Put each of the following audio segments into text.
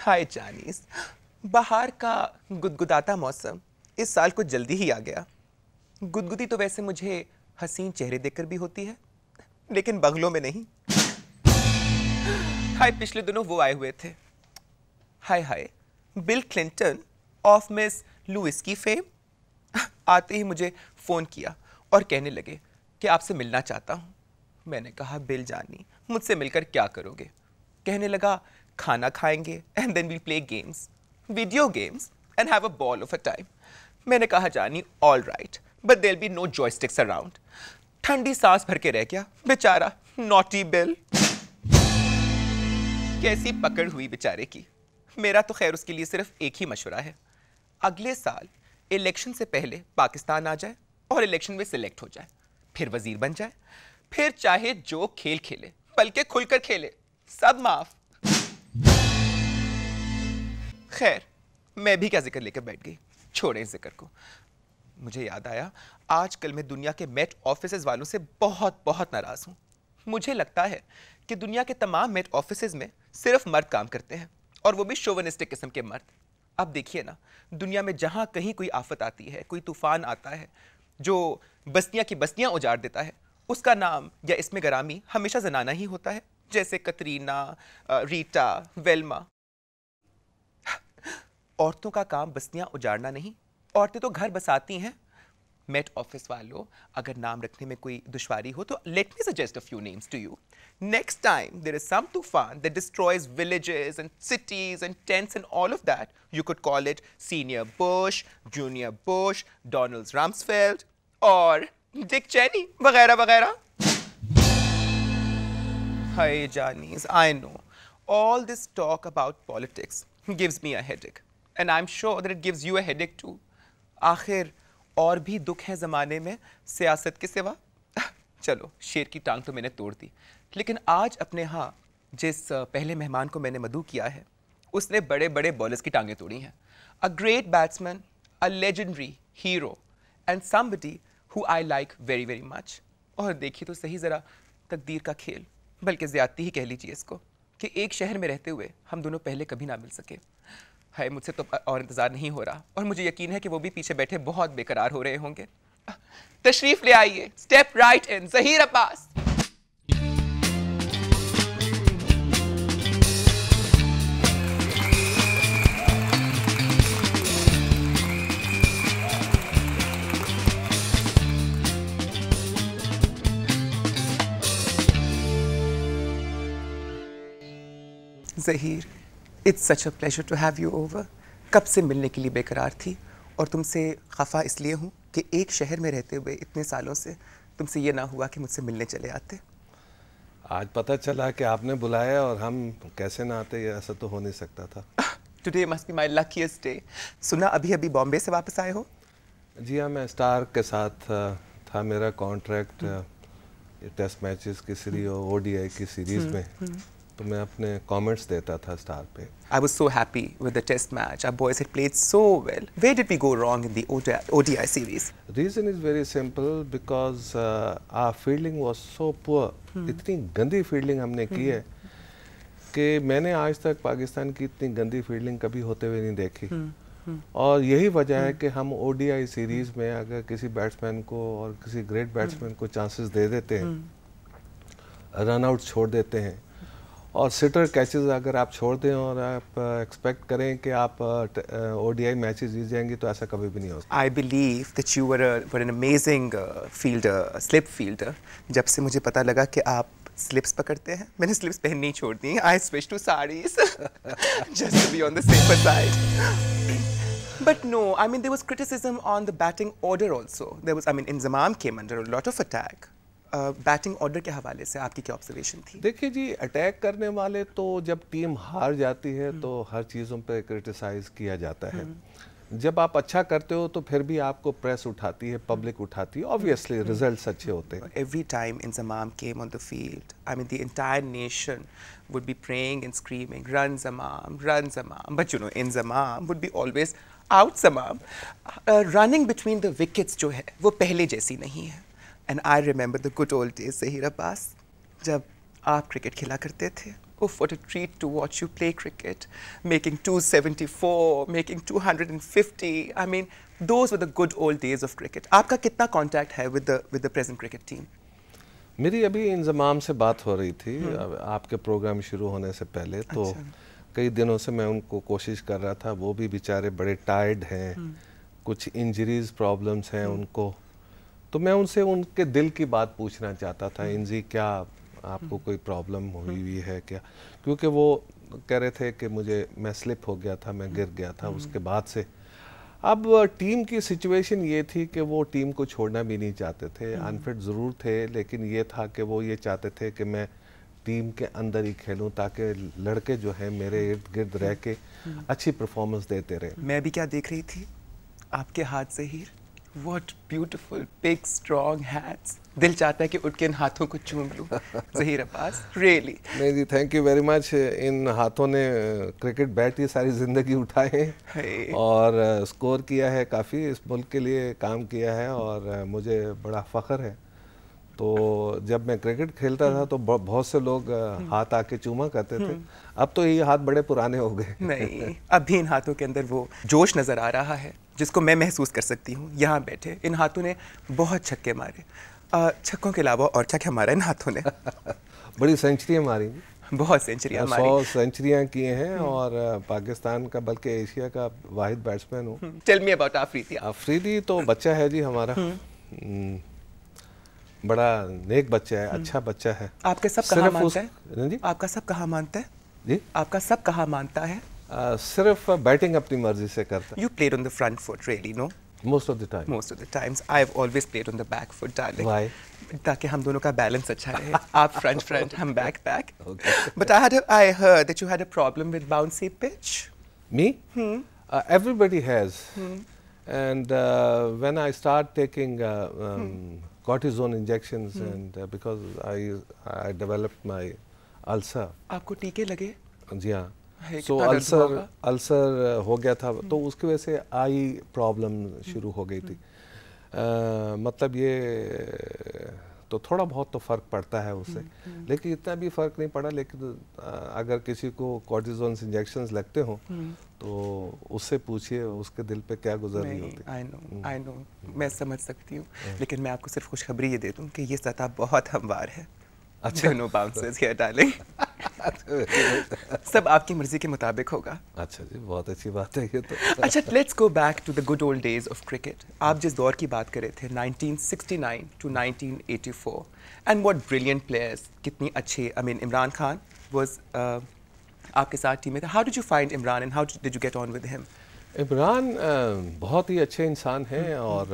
हाय चानीस, बाहर का गुदगुदाता मौसम इस साल कुछ जल्दी ही आ गया। गुदगुदी तो वैसे मुझे हसीन चेहरे देखकर भी होती है, लेकिन बंगलों में नहीं। हाय, पिछले दिनों वो आए हुए थे। हाय हाय, Bill Clinton of miss Lewis की फेम। आते ही मुझे फोन किया और कहने लगे कि आपसे मिलना चाहता हूं। मैंने कहा बिल जानी, मुझसे मिलकर क्या करोगे? कहने लगा खाना खाएंगे and then we play games, video games and have a ball of a time. मैंने कहा जानी all right, but there be no joysticks around. ठंडी सांस भर के रह गया बेचारा नॉटी बिल। कैसी पकड़ हुई बेचारे की। मेरा तो खैर उसके लिए सिर्फ एक ही मशवरा है, अगले साल इलेक्शन से पहले पाकिस्तान आ जाए और इलेक्शन में सिलेक्ट हो जाए, फिर वजीर बन जाए, फिर चाहे जो खेल खेले, बल्कि खुलकर खेले, सब माफ। खैर, मैं भी क्या जिक्र लेकर बैठ गई, छोड़े इस जिक्र को। मुझे याद आया, आजकल मैं दुनिया के मेट ऑफिसेज वालों से बहुत बहुत नाराज हूं। मुझे लगता है कि दुनिया के तमाम मेट ऑफिसेज में सिर्फ मर्द काम करते हैं, और वो भी शोविनिस्टिक किस्म के मर्द। अब देखिए ना, दुनिया में जहां कहीं कोई आफत आती है, कोई तूफान आता है जो बस्तियां की बस्तियां उजाड़ देता है, उसका नाम या इसमें गरामी हमेशा जनाना ही होता है, जैसे कतरीना, रीटा, वेल्मा। औरतों का काम बस्तियां उजाड़ना नहीं, औरतें तो घर बसाती हैं। मेट ऑफिस वालों, अगर नाम रखने में कोई दुश्वारी हो तो let me suggest a few names to you. Next time there is some tufan that destroys villages and cities and tents and all of that, you could call it Senior Bush, Junior Bush, Donald Rumsfeld or Dick Cheney वगैरह वगैरह. Hi Janice, I know all this talk about politics gives me a headache and I'm sure that it gives you a headache too. आखिर और भी दुख है ज़माने में सियासत के सिवा. चलो, शेर की टांग तो मैंने तोड़ दी, लेकिन आज अपने यहाँ जिस पहले मेहमान को मैंने मदऊ किया है, उसने बड़े बड़े बॉलर्स की टांगें तोड़ी हैं. A great batsman, a legendary hero and somebody who I like very very much. और देखिए तो सही ज़रा तकदीर का खेल, बल्कि ज़्यादती ही कह लीजिए इसको, कि एक शहर में रहते हुए हम दोनों पहले कभी ना मिल सके. है, मुझसे तो और इंतज़ार नहीं हो रहा, और मुझे यकीन है कि वो भी पीछे बैठे बहुत बेकरार हो रहे होंगे. तशरीफ ले आइए, step right in, Zaheer Abbas. Zaheer, it's such a pleasure to have you over. कब से मिलने के लिए बेकरार थी, और तुमसे खफा इसलिए हूँ कि एक शहर में रहते हुए इतने सालों से तुमसे ये ना हुआ कि मुझसे मिलने चले आते. आज पता चला कि आपने बुलाया और हम कैसे ना आते, ये ऐसा तो हो नहीं सकता था. Today must be my luckiest day. सुना अभी अभी बॉम्बे से वापस आए हो? जी हाँ, मैं स्टार के साथ था मेरा कॉन्ट्रैक्ट टेस्ट मैचेस की सीरीज और ओडीआई की सीरीज़ में, तो मैं अपने कमेंट्स देता था स्टार पे. I was so happy with the test match. Our boys had played so well. Where did we go wrong in the ODI series? Reason is very simple, because our fielding was so poor. इतनी गंदी fielding हमने की है कि मैंने आज तक पाकिस्तान की इतनी गंदी फील्डिंग कभी होते हुए नहीं देखी. और यही वजह है कि हम ओडीआई सीरीज़ में अगर किसी बैट्समैन को और किसी ग्रेट बैट्समैन को चांसेस दे देते हैं, रन आउट छोड़ देते हैं, और सिटर कैचेस अगर आप छोड़ दें और आप एक्सपेक्ट करें कि आप ओडीआई मैचेस जीत जाएंगे, तो ऐसा कभी भी नहीं हो सकता. I believe that you were an amazing fielder, slip fielder. जब से मुझे पता लगा कि आप स्लिप्स पकड़ते हैं, मैंने स्लिप्स पहननी छोड़ दी. I switched to sarees just to be on the safer side. But no, I mean there was criticism on the batting order also. There was, I mean, Inzamam came under a lot of attack. Batting order के हवाले से आपकी क्या observation थी? देखिए जी, attack करने वाले तो जब टीम हार जाती है तो हर चीज़ों पे क्रिटिसाइज किया जाता है. जब आप अच्छा करते हो तो फिर भी आपको प्रेस उठाती है, पब्लिक उठाती है. ऑब्वियसली रिजल्ट्स अच्छे होते हैं. Every time Inzamam came on the field, I mean the entire nation would be praying and screaming, "Run Zamam, run Zamam." But you know, Inzamam would be always out Zamam. Running between the wickets जो है वो पहले जैसी नहीं है. And I remember the good old days, Zaheer Abbas, जब आप cricket खेला करते थे Oh, what a treat to watch you play cricket, making 274, making 250. I mean, those were the good old days of cricket. आपका कितना contact है with the present cricket team? मेरी अभी इंजमाम से बात हो रही थी आपके प्रोग्राम शुरू होने से पहले, तो कई दिनों से मैं उनको कोशिश कर रहा था। वो भी बेचारे बड़े टायर्ड हैं, कुछ इंजरीज प्रॉब्लम्स हैं उनको, तो मैं उनसे उनके दिल की बात पूछना चाहता था। इंजी, क्या आपको कोई प्रॉब्लम हुई है क्या? क्योंकि वो कह रहे थे कि मैं स्लिप हो गया था, मैं गिर गया था। उसके बाद से अब टीम की सिचुएशन ये थी कि वो टीम को छोड़ना भी नहीं चाहते थे। अनफिट ज़रूर थे, लेकिन ये था कि वो ये चाहते थे कि मैं टीम के अंदर ही खेलूं ताकि लड़के जो हैं मेरे इर्द गिर्द रह के अच्छी परफॉर्मेंस देते रहे। मैं भी क्या देख रही थी आपके हाथ, Zaheer, What beautiful, big, strong hands. दिल चाहता है कि उठ के इन हाथों को चूम लूं। ज़हीर अब्बास, really. नहीं जी, थैंक यू वेरी मच। इन हाथों ने क्रिकेट बैट ही सारी ज़िंदगी उठाए हैं और स्कोर किया है काफ़ी, इस मुल्क के लिए काम किया है और मुझे बड़ा फ़ख्र है। तो जब मैं क्रिकेट खेलता था तो बहुत से लोग हाथ आके चूमा करते थे। अब तो ये हाथ बड़े पुराने हो गए। नहीं, अब भी इन हाथों के अंदर वो जोश नज़र आ रहा है जिसको मैं महसूस कर सकती हूँ। यहाँ बैठे इन हाथों ने बहुत छक्के मारे। छक्कों के अलावा और क्या क्या मारा इन हाथों ने? बड़ी सेंचुरियाँ मारी, बहुत सेंचुरियाँ मारी, 100 सेंचुरियाँ किए हैं और पाकिस्तान का बल्कि एशिया का वाहिद बैट्समैन हूँ। Tell me about Afridi. Afridi तो बच्चा है जी हमारा, बड़ा नेक बच्चा है, अच्छा बच्चा है। आपके सब कहाँ मानता है जी? आपका सब कहाँ मानता है जी? आपका सब कहाँ मानता है? सिर्फ बैटिंग अपनी मर्जी से करता है। You played on the front foot, really, no? Most of the time. Most of the times, I've always played on the back foot, darling. Why? ताकि हम दोनों का बैलेंस अच्छा रहे। आप front, हम back. Okay. But I heard that you had a problem with bouncy pitch. Me? Everybody has. And when I start taking cortisone injections and because I developed my ulcer. आपको टीके लगे? जी हाँ। So ulcer हो गया था, तो उसकी वजह से आई प्रॉब्लम शुरू हो गई थी। मतलब ये तो थोड़ा बहुत तो फ़र्क पड़ता है उससे, लेकिन इतना भी फ़र्क नहीं पड़ा। लेकिन अगर किसी को कॉर्टिज़ोन इंजेक्शंस लगते हों तो उससे पूछिए उसके दिल पे क्या गुजर रही होती है। आई नो, मैं समझ सकती हूँ, लेकिन मैं आपको सिर्फ खुशखबरी ये दे दूँ कि ये सतह बहुत हमवार है। अच्छा, नो बाउंसर्स हियर डार्लिंग। सब आपकी मर्जी के मुताबिक होगा। अच्छा जी, बहुत अच्छी बात है ये तो। अच्छा, let's go back to the good old days of cricket. आप जिस दौर की बात कर रहे थे 1969 to 1984, and what brilliant players, कितनी अच्छे। I mean Imran Khan was आपके साथ टीम में था। How did you find Imran and how did you get on with him? Imran बहुत ही अच्छे इंसान हैं और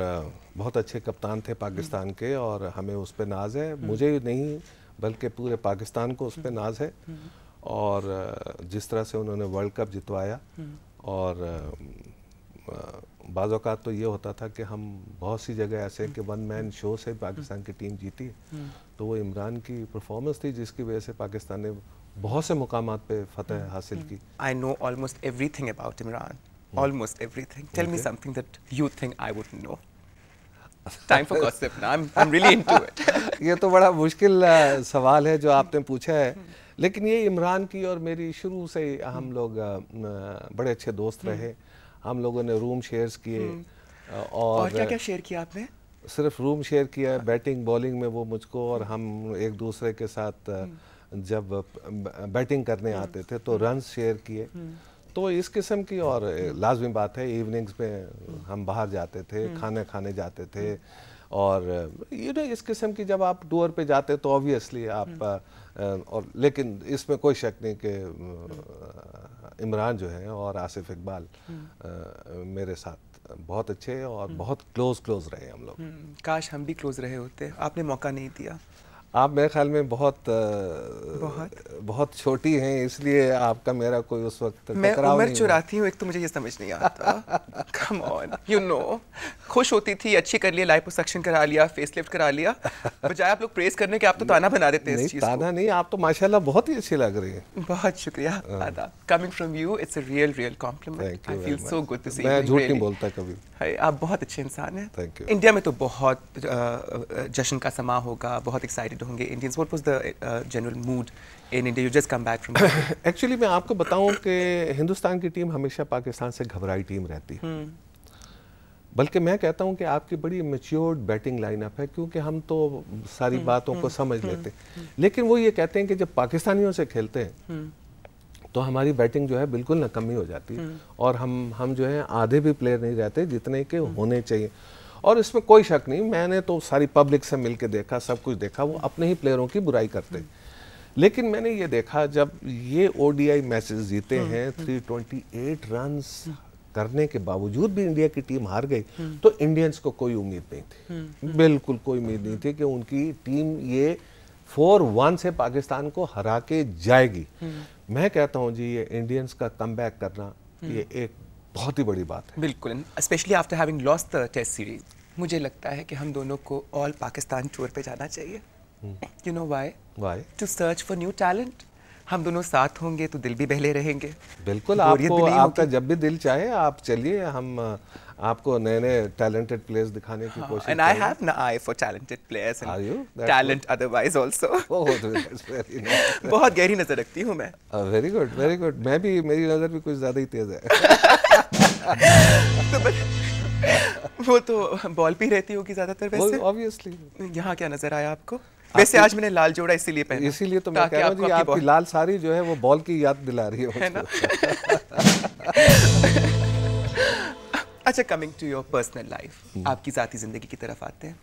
बहुत अच्छे कप्तान थे पाकिस्तान के, और हमें उस पर नाज है। मुझे नहीं बल्कि पूरे पाकिस्तान को उस पर नाज है। और जिस तरह से उन्होंने वर्ल्ड कप जितवाया, और बाज़ औक़ात तो ये होता था कि हम बहुत सी जगह ऐसे कि वन मैन शो से पाकिस्तान की टीम जीती, तो वो इमरान की परफॉर्मेंस थी जिसकी वजह से पाकिस्तान ने बहुत से मुकामात पे फतह हासिल की। I know almost everything about Imran, almost everything. Tell me something that you think I wouldn't know. Time for gossip now. I'm really into it. ये तो बड़ा मुश्किल सवाल है जो आपने पूछा है, लेकिन ये इमरान की और मेरी शुरू से हम लोग बड़े अच्छे दोस्त रहे। हम लोगों ने रूम शेयर्स किए, और क्या-क्या शेयर किया आपने? सिर्फ रूम शेयर किया, बैटिंग बॉलिंग में वो मुझको, और हम एक दूसरे के साथ जब बैटिंग करने आते थे तो रन्स शेयर किए। तो इस किस्म की, और लाजमी बात है इवनिंग्स में हम बाहर जाते थे, खाने खाने जाते थे, और यू नो इस किस्म की जब आप टूर पे जाते तो ऑब्वियसली आप और लेकिन इसमें कोई शक नहीं कि इमरान जो है और आसिफ इकबाल मेरे साथ बहुत अच्छे और बहुत क्लोज रहे हम लोग। काश हम भी क्लोज रहे होते, आपने मौका नहीं दिया। आप मेरे ख्याल में बहुत छोटी हैं, इसलिए आपका मेरा कोई उस वक्त मैं उम्र चुराती हूँ, एक तो मुझे ये समझ नहीं आता। कम ऑन, यू नो, खुश होती थी, अच्छी कर लिया, लाइपोसक्शन करा लिया, फेसलिफ्ट करा लिया, बजाय आप लोग प्रेस करने के आप तो ताना बना देते हैं इस चीज़ को। ताना नहीं, आप तो माशाल्लाह बहुत ही अच्छी लग रही हैं। बहुत शुक्रिया आदा। Coming from you it's a real compliment. I feel so good to see you. मैं झूठ नहीं बोलता कभी। आप बहुत अच्छे इंसान हैं। Thank you. इंडिया में तो बहुत जश्न का समा होगा, बहुत एक्साइटेड एक्साइटेड होंगे Indians? What was the general mood in India? You just come back from actually मैं आपको बताऊं कि हिंदुस्तान की टीम हमेशा पाकिस्तान से घबराई टीम रहती है। बल्कि मैं कहता हूं कि आपकी बड़ी मैच्योर्ड बैटिंग लाइनअप है, क्योंकि हम तो सारी बातों को समझ लेते हैं। लेकिन वो ये कहते हैं कि जब पाकिस्तानियों से खेलते हैं तो हमारी बैटिंग जो है बिल्कुल नाकामी हो जाती है, और हम जो है आधे भी प्लेयर नहीं रहते जितने के होने चाहिए। और इसमें कोई शक नहीं, मैंने तो सारी पब्लिक से मिलकर देखा, सब कुछ देखा, वो अपने ही प्लेयरों की बुराई करते हैं। लेकिन मैंने ये देखा जब ये ओडीआई मैचेस जीते हैं 328 रन्स करने के बावजूद भी इंडिया की टीम हार गई, तो इंडियंस को कोई उम्मीद नहीं थी, बिल्कुल कोई उम्मीद नहीं थी कि उनकी टीम ये 4-1 से पाकिस्तान को हरा के जाएगी। मैं कहता हूं जी ये इंडियंस का कमबैक करना ये एक बहुत ही बड़ी बात है। बिल्कुल, specially after having lost the test series. मुझे लगता है कि हम दोनों को ऑल पाकिस्तान टूर पे जाना चाहिए। You know why? To search for new talent. हम दोनों साथ होंगे तो दिल भी बहले रहेंगे। बिल्कुल, आपका जब भी दिल चाहे आप चलिए, हम आपको नए नए टैलेंटेड प्लेयर्स दिखाने की कोशिश करेंगे। And I have an eye for talented players and Are you? talent otherwise also. बहुत गहरी नजर रखती हूँ मैं। Very good, very good. मैं भी, मेरी नजर भी कुछ ज्यादा ही तेज है। वो तो बॉल पे रहती होगी ज्यादातर वैसे। ऑब्वियसली। यहाँ क्या नजर आया आपको? वैसे आज मैंने लाल जोड़ा इसीलिए पहना। इसीलिए तो मैं कह रहा हूँ आपकी लाल साड़ी जो है वो बॉल की याद दिला रही है ना? अच्छा, coming to your personal life, आपकी ज़ाती ज़िंदगी की तरफ आते हैं।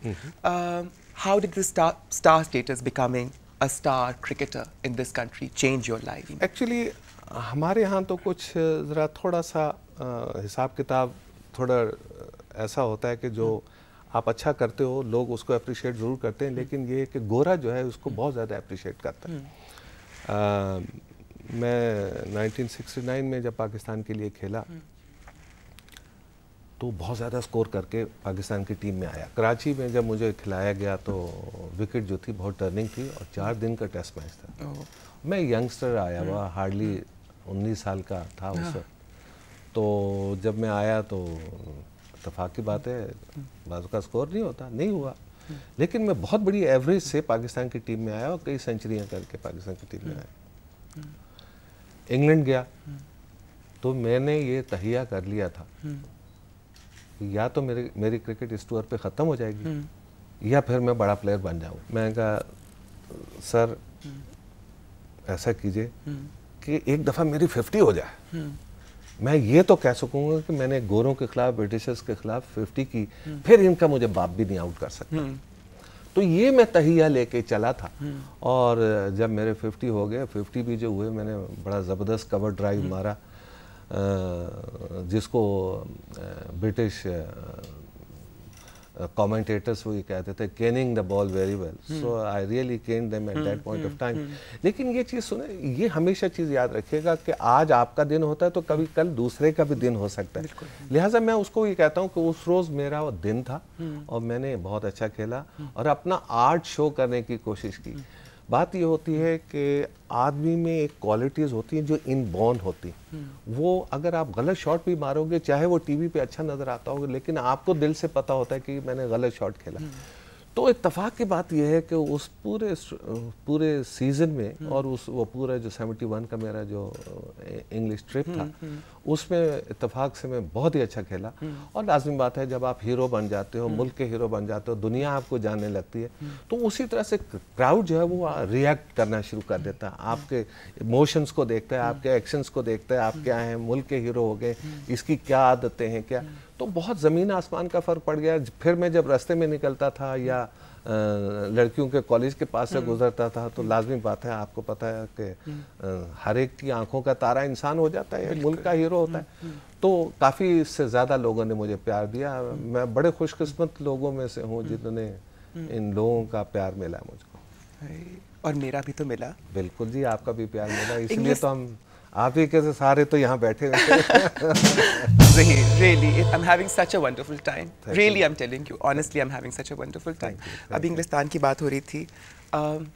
How did the star status becoming a star cricketer in this country change your life? Actually हमारे यहाँ तो कुछ ज़रा थोड़ा सा हिसाब किताब थोड़ा ऐसा होता है कि जो आप अच्छा करते हो लोग उसको अप्रिशिएट ज़रूर करते हैं, लेकिन ये कि गोरा जो है उसको बहुत ज़्यादा अप्रिशिएट करता है। मैं 1969 में जब पाकिस्तान के लिए खेला तो बहुत ज़्यादा स्कोर करके पाकिस्तान की टीम में आया। कराची में जब मुझे खिलाया गया तो विकेट जो थी बहुत टर्निंग थी और 4 दिन का टेस्ट मैच था। मैं यंगस्टर आया हुआ, हार्डली 19 साल का था उस वक्त। तो जब मैं आया तो इत्तेफाक की बात है, बाज़ का स्कोर नहीं होता, नहीं हुआ। लेकिन मैं बहुत बड़ी एवरेज से पाकिस्तान की टीम में आया और कई सेंचुरियाँ करके पाकिस्तान की टीम में आया। इंग्लैंड गया तो मैंने ये तहिया कर लिया था या तो मेरी क्रिकेट इस टूर पे ख़त्म हो जाएगी या फिर मैं बड़ा प्लेयर बन जाऊँ। मैंने कहा सर ऐसा कीजिए कि एक दफ़ा मेरी 50 हो जाए, मैं ये तो कह सकूँगा कि मैंने गोरों के खिलाफ, ब्रिटिशर्स के खिलाफ 50 की, फिर इनका मुझे बाप भी नहीं आउट कर सकता। तो ये मैं तहिया लेके चला था। और जब मेरे 50 हो गए, 50 भी जो हुए, मैंने बड़ा ज़बरदस्त कवर ड्राइव मारा जिसको ब्रिटिश कमेंटेटर्स वो ये कहते थे Canning the ball very well, so I really can them at that point of time. लेकिन ये चीज़ सुने, ये हमेशा चीज़ याद रखिएगा कि आज आपका दिन होता है तो कभी कल दूसरे का भी दिन हो सकता है। लिहाजा मैं उसको ये कहता हूँ कि उस रोज़ मेरा वो दिन था और मैंने बहुत अच्छा खेला और अपना आर्ट शो करने की कोशिश की। बात ये होती है कि आदमी में एक क्वालिटीज़ होती हैं जो इनबॉर्न होती हैं। वो अगर आप गलत शॉट भी मारोगे, चाहे वो टीवी पे अच्छा नज़र आता होगा, लेकिन आपको दिल से पता होता है कि मैंने गलत शॉट खेला। तो इत्तेफाक की बात यह है कि उस पूरे सीज़न में और वो पूरा जो 71 का मेरा जो इंग्लिश ट्रिप था उसमें इत्तेफाक से मैं बहुत ही अच्छा खेला। और लाज़मी बात है जब आप हीरो बन जाते हो, मुल्क के हीरो बन जाते हो, दुनिया आपको जानने लगती है, तो उसी तरह से क्राउड जो है वो रिएक्ट करना शुरू कर देता है। आपके इमोशंस को देखता है, आपके एक्शंस को देखता है, आप क्या हैं, मुल्क के हीरो हो गए, इसकी क्या आदतें हैं क्या। तो बहुत ज़मीन आसमान का फ़र्क पड़ गया। फिर मैं जब रास्ते में निकलता था या लड़कियों के कॉलेज के पास से गुजरता था तो लाजमी बात है, आपको पता है कि हर एक की आंखों का तारा इंसान हो जाता है, मुल्क का हीरो होता है। तो काफ़ी इससे ज़्यादा लोगों ने मुझे प्यार दिया। मैं बड़े खुशकिस्मत लोगों में से हूँ जिन्होंने इन लोगों का प्यार मिला मुझको। और मेरा भी तो मिला। बिल्कुल जी, आपका भी प्यार मिला, इसलिए तो हम आप ही के सारे तो यहाँ बैठे हुए really I'm having such a wonderful time. Really I'm telling you honestly I'm having such a wonderful time. अभी इंग्लिस्तान की बात हो रही थी।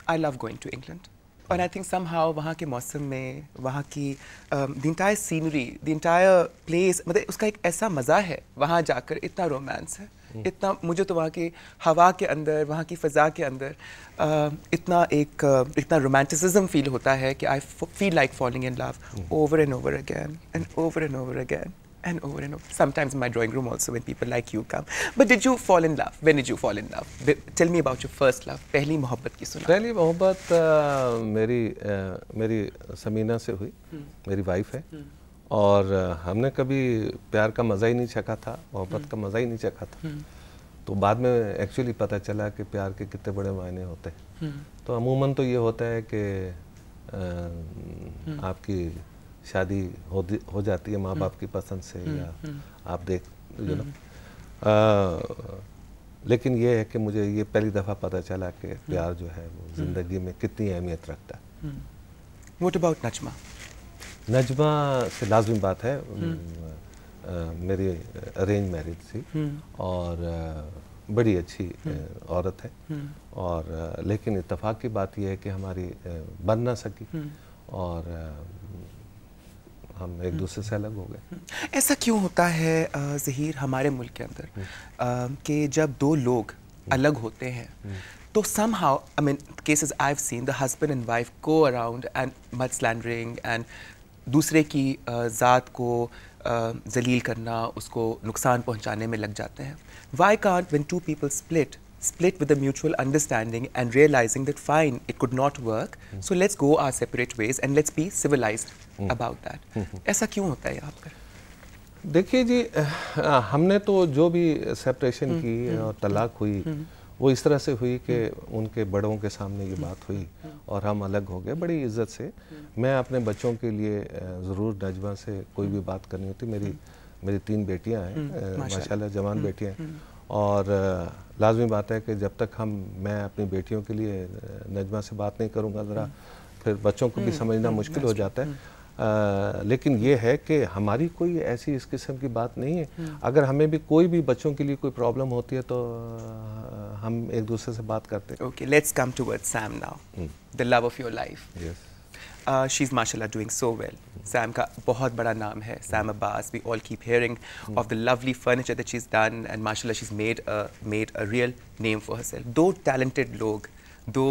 I love going to England. और I think somehow वहाँ के मौसम में, वहाँ की the entire scenery, the entire place, मतलब उसका एक ऐसा मज़ा है, वहाँ जाकर इतना रोमांस है। इतना मुझे तो वहाँ की हवा के अंदर, वहाँ की फ़ज़ा के अंदर इतना रोमांटिसिज्म फील होता है कि I feel like falling in love over and over again and over and over again and over and over. Sometimes in my drawing room also when people like you come. But did you fall in love? When did you fall in love? Tell me about your first love. पहली मोहब्बत की सुना. पहली मोहब्बत मेरी समीना से हुई. मेरी वाइफ है. और हमने कभी प्यार का मज़ा ही नहीं चखा था, मोहब्बत का मज़ा ही नहीं चखा था. तो बाद में एक्चुअली पता चला कि प्यार के कितने बड़े मायने होते हैं. तो अमूमन तो ये होता है कि आपकी शादी हो जाती है माँ बाप की पसंद से या आप देख लेकिन ये है कि मुझे ये पहली दफ़ा पता चला कि प्यार जो है वो ज़िंदगी में कितनी अहमियत रखता है. What about Najma? नजमा से लाजमी बात है. मेरी अरेंज मैरिज थी और बड़ी अच्छी औरत है. और लेकिन इत्तेफाक की बात यह है कि हमारी बन ना सकी और हम एक दूसरे से अलग हो गए. ऐसा क्यों होता है ज़हीर हमारे मुल्क के अंदर कि जब दो लोग अलग होते हैं तो somehow, I mean, cases I've seen, the husband and wife go around and mud slandering and दूसरे की ज़ात को जलील करना, उसको नुकसान पहुंचाने में लग जाते हैं. Why can't when two people split with a mutual understanding and realizing that fine, it could not work, so let's go our separate ways and let's be civilized about that. ऐसा क्यों होता है यहाँ पर? देखिए जी, हमने तो जो भी सेपरेशन की और तलाक हुई वो इस तरह से हुई कि उनके बड़ों के सामने ये बात हुई और हम अलग हो गए बड़ी इज्जत से. मैं अपने बच्चों के लिए ज़रूर नजमा से कोई भी बात करनी होती. मेरी 3 बेटियां हैं माशाल्लाह, जवान बेटियां हैं. और लाजमी बात है कि जब तक मैं अपनी बेटियों के लिए नजमा से बात नहीं करूंगा ज़रा फिर बच्चों को भी समझना मुश्किल हो जाता है. लेकिन ये है कि हमारी कोई ऐसी इस किस्म की बात नहीं है. अगर हमें भी कोई भी बच्चों के लिए कोई प्रॉब्लम होती है तो हम एक दूसरे से बात करते हैं. Okay, let's come towards Sam now. The love of your life. Yes. She's mashallah doing so well. Sam का बहुत बड़ा नाम है, Sam Abbas. We all keep hearing of the lovely furniture that she's done, and mashallah she's made a real name for herself. दो talented लोग, दो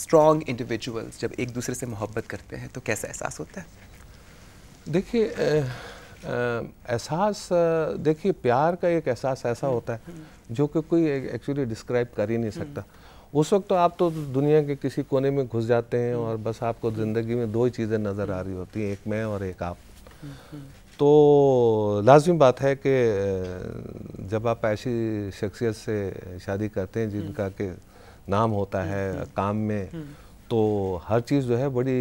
strong individuals जब एक दूसरे से मोहब्बत करते हैं तो कैसा एहसास होता है? देखिए एहसास, देखिए प्यार का एक एहसास ऐसा होता है जो कि कोई एक्चुअली डिस्क्राइब कर ही नहीं सकता. उस वक्त तो आप तो दुनिया के किसी कोने में घुस जाते हैं और बस आपको ज़िंदगी में 2 ही चीज़ें नज़र आ रही होती हैं, एक मैं और एक आप. तो लाजमी बात है कि जब आप ऐसी शख्सियत से शादी करते हैं जिनका के नाम होता है काम में, तो हर चीज़ जो है बड़ी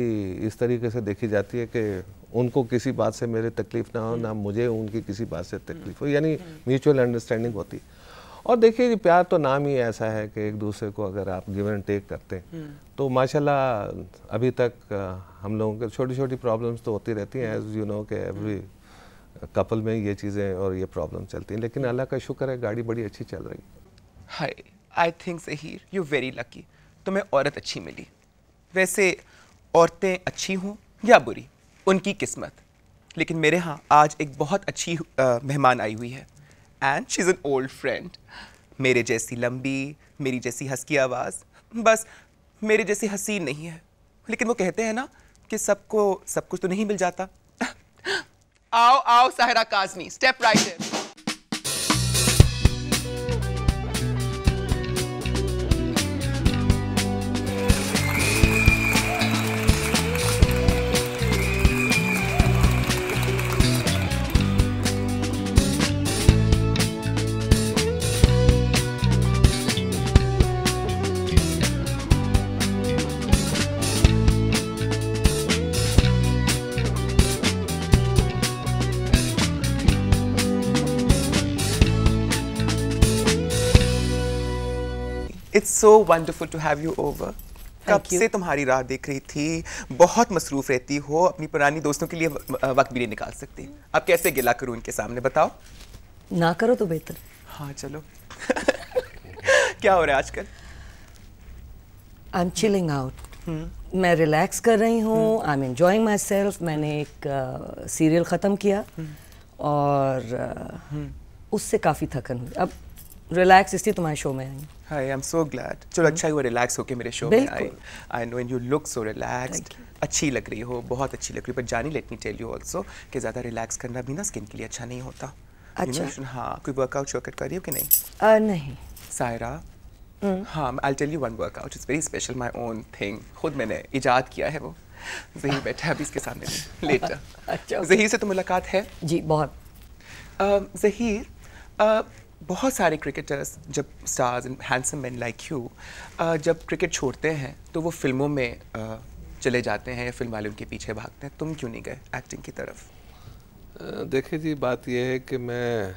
इस तरीके से देखी जाती है कि उनको किसी बात से मेरे तकलीफ़ ना हो, ना मुझे उनकी किसी बात से तकलीफ़ हो, यानी म्यूचुअल अंडरस्टैंडिंग होती है. और देखिए जी, प्यार तो नाम ही ऐसा है कि एक दूसरे को अगर आप गिव एंड टेक करते हैं तो माशाल्लाह अभी तक हम लोगों के छोटी छोटी प्रॉब्लम्स तो होती रहती हैं. एज यू नो कि एवरी कपल में ये चीज़ें और ये प्रॉब्लम चलती हैं, लेकिन अल्लाह का शुक्र है गाड़ी बड़ी अच्छी चल रही है. Hi, I think Zaheer you very lucky. तुम्हें औरत अच्छी मिली. वैसे औरतें अच्छी हों या बुरी उनकी किस्मत, लेकिन मेरे यहाँ आज एक बहुत अच्छी मेहमान आई हुई है. And she is an old friend. मेरे जैसी लंबी, मेरी जैसी हंसकी आवाज़, बस मेरे जैसी हसीन नहीं है. लेकिन वो कहते हैं ना कि सबको सब कुछ तो नहीं मिल जाता. आओ आओ Sahira Kazmi, step right in. It's so wonderful to have you over. कब से तुम्हारी राह देख रही थी. बहुत मसरूफ रहती हो, अपनी पुरानी दोस्तों के लिए वक्त भी नहीं निकाल सकती. अब कैसे गिला करूं इनके सामने, बताओ. ना करो तो बेहतर. हाँ चलो. क्या हो रहा है आजकल? I am chilling out. मैं रिलैक्स कर रही हूँ. I am enjoying my self. मैंने एक सीरियल ख़त्म किया और उससे काफ़ी थकन हुई। अब रिलैक्स इसलिए तुम्हारे शो में आई। Hi, I'm so glad. चलो अच्छा ही हुआ रिलैक्स होके मेरे शो में आई। बिल्कुल। I know and you look so relaxed. Thank you. अच्छी लग रही हो, बहुत अच्छी लग रही हो। पर जानी, let me tell you also कि ज़्यादा रिलैक्स करना भी ना स्किन के लिए अच्छा नहीं होता। अच्छा। हाँ, कोई वर्कआउट कर रही हो कि नहीं? नहीं। सायरा, हाँ, I'll tell you one workout. It's very special, my own thing. खुद मैंने इजाद किया है वो। ज़हीर बैठा है अभी इसके सामने में, later. अच्छा, okay. ज़हीर से तो मुलाकात है? जी बहुत। ज़हीर, बहुत सारे क्रिकेटर्स जब stars and handsome man like you जब क्रिकेट छोड़ते हैं तो वो फिल्मों में चले जाते हैं या फिल्म वाले उनके पीछे भागते हैं। तुम क्यों नहीं गए एक्टिंग की तरफ? देखिए जी, बात यह है कि मैं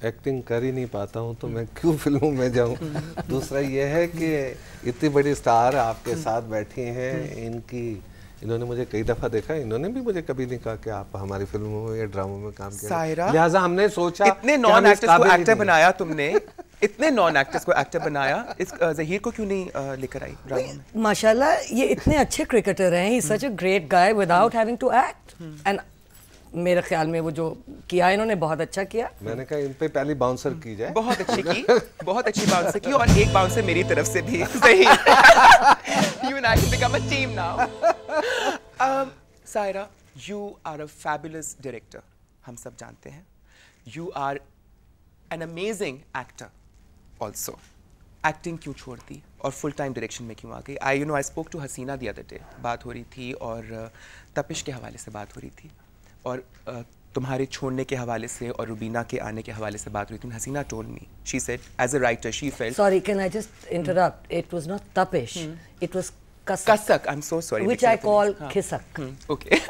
एक्टिंग कर ही नहीं पाता हूँ, तो मैं क्यों फिल्मों में जाऊँ। दूसरा ये है कि इतनी बड़ी स्टार आपके साथ बैठी हैं, इन्होंने मुझे कई दफ़ा देखा, इन्होंने भी मुझे कभी नहीं कहा कि आप हमारी फिल्मों में या ड्रामों में काम किया। सायरा, लिहाजा हमने सोचा इतने नॉन एक्टर्स को एक्टर बनाया तुमने, इतने नॉन एक्टर्स को एक्टर बनाया, इस ज़हीर को क्यों नहीं लेकर आई ड्रामा में? माशाल्लाह ये इतने अच्छे क्रिकेटर हैं, he is such a great guy without having to act. And मेरे ख्याल में वो जो किया इन्होंने बहुत अच्छा किया। मैंने कहा इन पे पहली बाउंसर की जाए। बहुत अच्छी की, बहुत अच्छी बाउंसर की, और एक बाउंसर मेरी तरफ से भी। Zaheer, you and I can become a team now. Saira, you are a fabulous director. हम सब जानते हैं. You are an amazing actor also. Acting क्यों छोड़ दी और फुल टाइम डायरेक्शन में क्यों आ गई? I spoke to Hasina the other day. बात हो रही थी और तपिश के हवाले से बात हो रही थी और तुम्हारे छोड़ने के हवाले से और रुबीना के आने के हवाले से बात हुई थी। हसीना told me, she said as a writer she felt. Sorry, can I just interrupt? It was not Tapish. It was Kasak. Kasak, I'm so sorry. Which I call Khisak. Okay.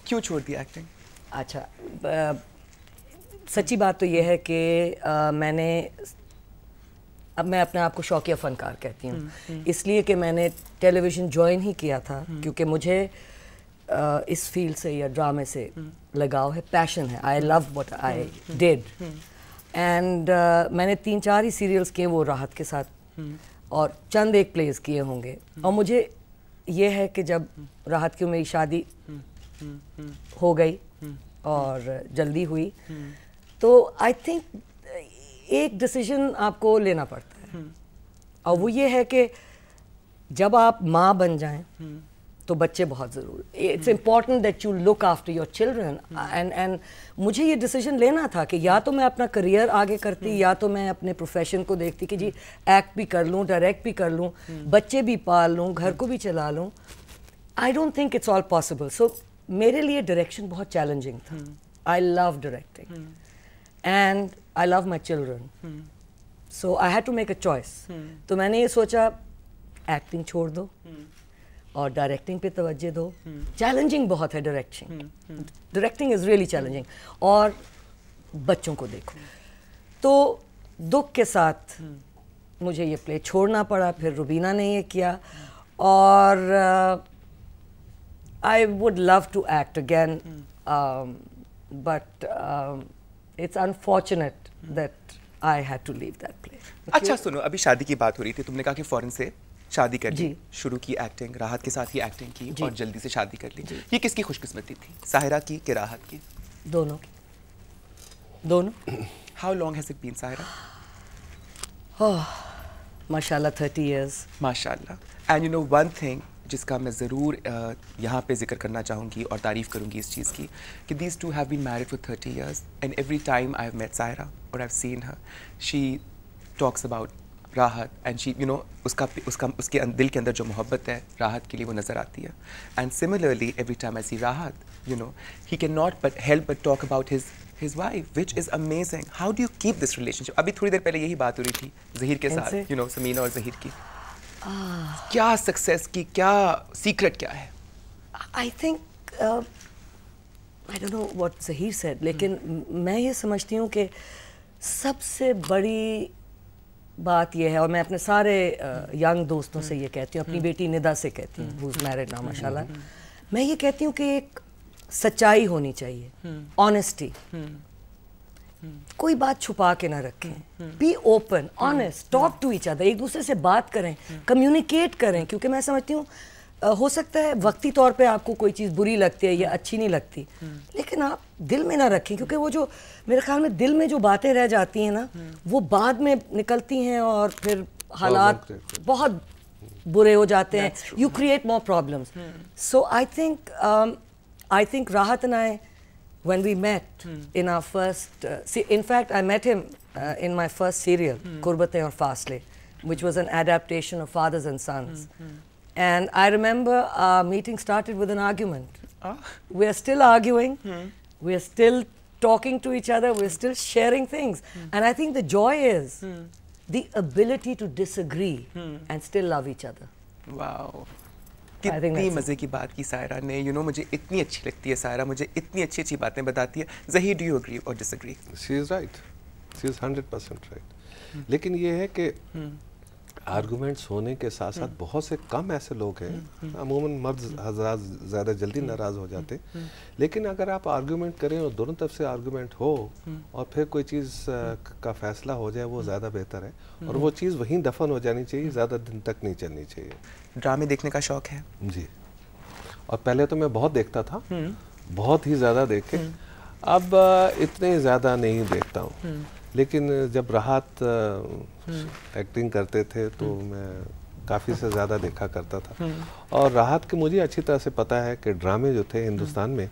क्यों छोड़ दी एक्टिंग? अच्छा, सच्ची बात तो ये है कि मैं अपने आप को शौकिया फनकार कहती हूँ, इसलिए कि मैंने टेलीविज़न ज्वाइन ही किया था क्योंकि मुझे इस फील्ड से या ड्रामे से लगाव है, पैशन है। I love what I did and मैंने 3-4 ही सीरियल्स किए वो राहत के साथ और चंद एक प्लेस किए होंगे। और मुझे ये है कि जब राहत की मेरी शादी हो गई और जल्दी हुई तो आई थिंक एक डिसीजन आपको लेना पड़ता है और वो ये है कि जब आप माँ बन जाएं तो बच्चे बहुत ज़रूरी। It's important that you look after your children and मुझे ये डिसीजन लेना था कि या तो मैं अपना करियर आगे करती या तो मैं अपने प्रोफेशन को देखती कि जी एक्ट भी कर लूँ, डायरेक्ट भी कर लूँ, बच्चे भी पाल लूँ, घर को भी चला लूँ। I don't think it's all possible. So मेरे लिए डायरेक्शन बहुत चैलेंजिंग था। I love directing and I love my children, so I had to make a choice. तो मैंने ये सोचा एक्टिंग छोड़ दो और डायरेक्टिंग पे तवज्जो दो। चैलेंजिंग बहुत है डायरेक्टिंग इज़ रियली चैलेंजिंग। और बच्चों को देखो तो दुख के साथ मुझे ये प्ले छोड़ना पड़ा। फिर रुबीना ने ये किया और I would love to act again but it's unfortunate that I had to leave that play. अच्छा सुनो, अभी शादी की बात हो रही थी, तुमने कहा कि फौरन से शादी कर ली, शुरू की एक्टिंग, राहत के साथ ही एक्टिंग की और जल्दी से शादी कर ली। ये किसकी खुशकिस्मती थी, साहिरा की कि राहत की? दोनों की, दोनों। How long has it been Sahira? माशाल्लाह 30 years। माशाल्लाह। And you know one thing जिसका मैं ज़रूर यहाँ पे जिक्र करना चाहूँगी और तारीफ़ करूँगी इस चीज़ की कि these two have been married for 30 years and every time I have met Sahira और I have seen her, she talks about Rahat and she उसके दिल के अंदर जो मोहब्बत है राहत के लिए वो नज़र आती है। And similarly every time I see Rahat, he can not but help but talk about his wife, which is amazing. How do you keep this relationship? अभी थोड़ी देर पहले यही बात हो रही थी ज़हीर के साथ, समीना और ज़हीर की। क्या सक्सेस की क्या सीक्रेट क्या है? I think I don't know what Zaheer said, लेकिन मैं ये समझती हूँ कि सबसे बड़ी बात ये है, और मैं अपने सारे यंग दोस्तों से ये कहती हूँ, अपनी बेटी निदा से कहती हूँ, who's married now माशाल्लाह, मैं ये कहती हूँ कि एक सच्चाई होनी चाहिए, ऑनेस्टी, कोई बात छुपा के ना रखें, be open, honest, talk to each other, एक दूसरे से बात करें, कम्युनिकेट करें, क्योंकि मैं समझती हूँ हो सकता है वक्ती तौर पे आपको कोई चीज़ बुरी लगती है या अच्छी नहीं लगती, लेकिन आप दिल में ना रखें, क्योंकि वो जो मेरे ख्याल में दिल में जो बातें रह जाती हैं ना, वो बाद में निकलती हैं और फिर हालात बहुत बुरे हो जाते हैं. You create more problems. So I think Rahat and I, when we met in our first in fact I met him in my first serial, Kurbatein aur Fasle, which was an adaptation of Fathers and Sons. And I remember our meeting started with an argument. We are still arguing, we are still talking to each other, we are still sharing things. And I think the joy is the ability to disagree and still love each other. Wow. कितनी मज़े की बात की सायरा ने. You know, मुझे इतनी अच्छी लगती है सायरा, मुझे इतनी अच्छी अच्छी बातें बताती है. ज़हीर, डू यू एग्री और disagree? She is right, she is 100% right. लेकिन ये है कि आर्गूमेंट्स होने के साथ साथ बहुत से कम ऐसे लोग हैं, अमूमन मर्द हज़रात ज़्यादा जल्दी नाराज़ हो जाते, लेकिन अगर आप आर्गूमेंट करें और दोनों तरफ से आर्गूमेंट हो और फिर कोई चीज़ का फैसला हो जाए, वो ज़्यादा बेहतर है. और वो चीज़ वहीं दफन हो जानी चाहिए, ज़्यादा दिन तक नहीं चलनी चाहिए. ड्रामे देखने का शौक़ है? जी. और पहले तो मैं बहुत देखता था, बहुत ही ज़्यादा देखे. अब इतने ज़्यादा नहीं देखता हूँ. लेकिन जब राहत एक्टिंग करते थे तो मैं काफ़ी से ज़्यादा देखा करता था. और राहत के मुझे अच्छी तरह से पता है कि ड्रामे जो थे हिंदुस्तान में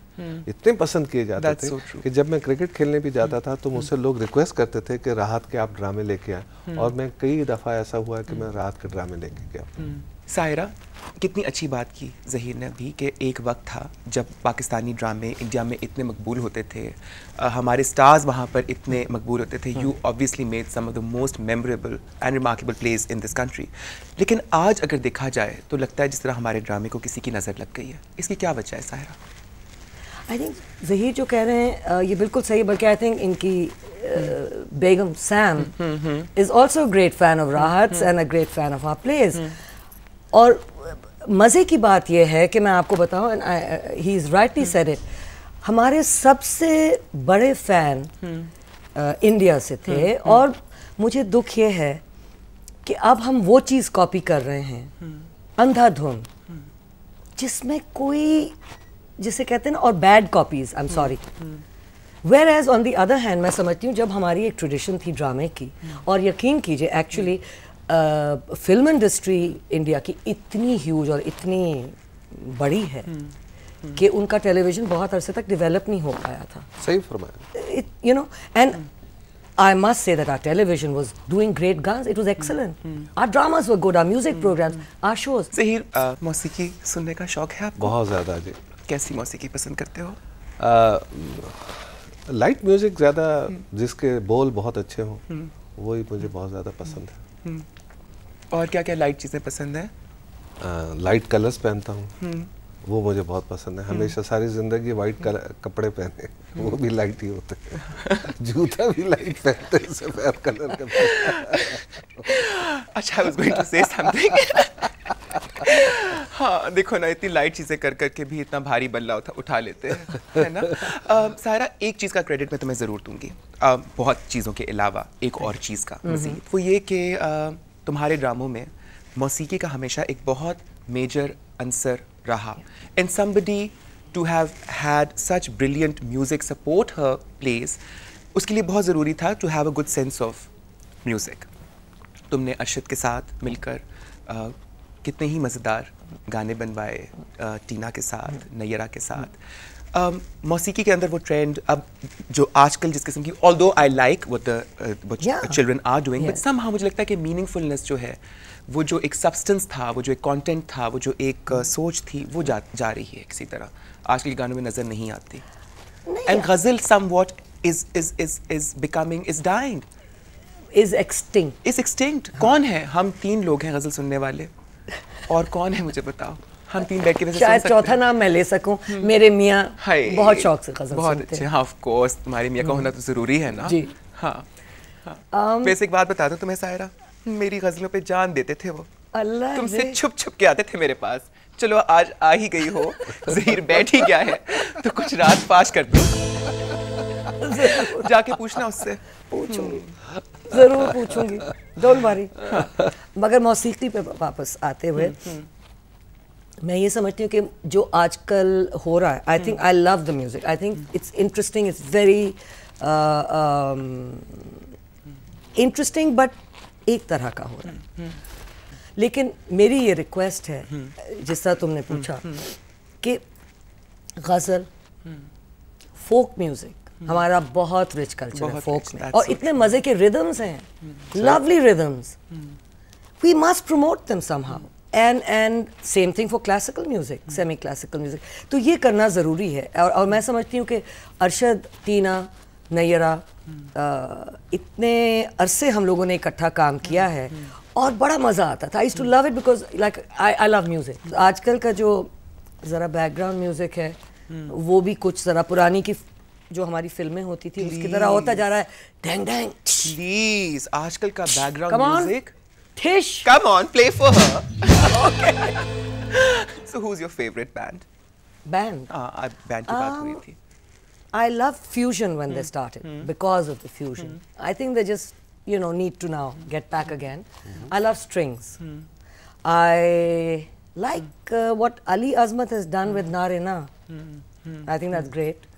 इतने पसंद किए जाते थे कि जब मैं क्रिकेट खेलने भी जाता था तो मुझसे लोग रिक्वेस्ट करते थे कि राहत के आप ड्रामे लेके आए. और मैं कई दफ़ा ऐसा हुआ कि मैं राहत के ड्रामे लेके गया. सायरा, कितनी अच्छी बात की ज़हीर ने अभी कि एक वक्त था जब पाकिस्तानी ड्रामे इंडिया में इतने मकबूल होते थे, हमारे स्टार्स वहाँ पर इतने मकबूल होते थे. You obviously made some of the most memorable and remarkable place in this country. लेकिन आज अगर देखा जाए तो लगता है जिस तरह हमारे ड्रामे को किसी की नज़र लग गई है. इसकी क्या वजह है सायरा? आई थिंक ज़हीर जो कह रहे हैं ये बिल्कुल सही, बल्कि आई थिंक इनकी बेगम Sam is also great fan of Rahat and a great fan of our place. और मज़े की बात यह है कि मैं आपको बताऊं, he is rightly said it, हमारे सबसे बड़े फ़ैन इंडिया से थे. और मुझे दुख ये है कि अब हम वो चीज़ कॉपी कर रहे हैं अंधाधुन, जिसमें कोई, जिसे कहते हैं ना, और bad copies, I am sorry. Whereas on the other hand मैं समझती हूँ जब हमारी एक ट्रेडिशन थी ड्रामे की, और यकीन कीजिए एक्चुअली फिल्म इंडस्ट्री इंडिया की इतनी ह्यूज और इतनी बड़ी है कि उनका टेलीविज़न बहुत अरसे तक डेवलप नहीं हो पाया था. सही फरमाया. You know, and I must say that our television was doing great guns. It was excellent. Our dramas were good. Our music programs, our shows. Zaheer, मौसीकी सुनने का शौक़ है आपको? बहुत ज़्यादा जी. कैसी मौसीकी पसंद करते हो? लाइट म्यूज़िक ज़्यादा, जिसके बोल बहुत अच्छे हों, वही मुझे बहुत ज़्यादा पसंद है. और क्या क्या लाइट चीज़ें पसंद हैं? लाइट कलर्स पहनता हूँ, वो मुझे बहुत पसंद है. हमेशा सारी ज़िंदगी वाइट कपड़े पहने, वो भी लाइट ही होते हैं. जूता भी लाइट पहनते हैं, सफ़ेद कलर के. अच्छा, I was going to say something. हाँ, देखो ना, इतनी लाइट चीज़ें कर करके भी इतना भारी बल्ला उठा लेते हैं, है ना. सारा एक चीज़ का क्रेडिट मैं तुम्हें ज़रूर दूंगी, बहुत चीज़ों के अलावा एक और चीज़ का मज़ीद, वो ये कि तुम्हारे ड्रामों में मौसीकी का हमेशा एक बहुत मेजर अंसर रहा. And somebody to have had such brilliant music support her place, उसके लिए बहुत ज़रूरी था to have a good sense of music. तुमने अरशद के साथ मिलकर कितने ही मज़ेदार गाने बनवाए, टीना के साथ, नैयरा के साथ. मौसीकी के अंदर वो ट्रेंड अब जो आजकल जिस किस्म की, although I like what children are doing, but somehow मुझे लगता है कि मीनिंगफुलनेस जो है, वो जो एक सब्सटेंस था, वो जो एक कंटेंट था, वो जो एक सोच थी, वो जा रही है किसी तरह, आजकल के गानों में नज़र नहीं आती. And ghazal somewhat is becoming, is dying, is extinct. कौन है? हम 3 लोग हैं गज़ल सुनने वाले, और कौन है मुझे बताओ? हम 3 बैठ के वैसे शायद चौथा नाम मैं ले सकूं. मेरे मियाँ बहुत शौक से गज़ल बहुत सुनते अच्छे. हाँ, ऑफ कोर्स तुम्हारे मियाँ का होना तो ज़रूरी है ना. जी. हाँ. वैसे एक बात बता दूं तुम्हें सायरा, मेरी गज़लों पे जान देते थे वो. अल्लाह, तुमसे छुप छुप के आते थे मेरे पास. चलो आज आ ही गई हो, ज़हीर बैठ ही गया है, तो कुछ रात पाश कर दो. जाके पूछना उससे. पूछूंगी, जरूर पूछूंगी, डोंट वरी. मगर मौसीकी पे वापस आते हुए, मैं ये समझती हूँ कि जो आजकल हो रहा है, I think I love the music, I think it's interesting, it's very interesting, but एक तरह का हो रहा है। लेकिन मेरी ये रिक्वेस्ट है, जिस तरह तुमने पूछा कि गज़ल, फोक म्यूजिक, हमारा बहुत रिच कल्चर है फोक में, और इतने मजे के रिदम्स हैं, lovely rhythms, we must promote them somehow, and same thing for classical music, semi classical music. तो ये करना ज़रूरी है, और मैं समझती हूँ कि अरशद, टीना, नैयरा, इतने अरसे हम लोगों ने इकट्ठा काम किया है और बड़ा मज़ा आता था। I used to love it because like I love music. आजकल का जो ज़रा बैकग्राउंड म्यूजिक है वो भी कुछ ज़रा पुरानी की जो हमारी फिल्में होती थी उसकी तरह होता जा रहा है। डैंग डैंग, प्लीज, आजकल का background music, Tish, come on, play for her. Okay. So who's your favorite band? band. Band की बात हो रही थी. I love fusion when they started because of the fusion. I think they just, you know, need to now get back again. I love strings. I like what Ali Azmat has done with Naare Na. I think that's great.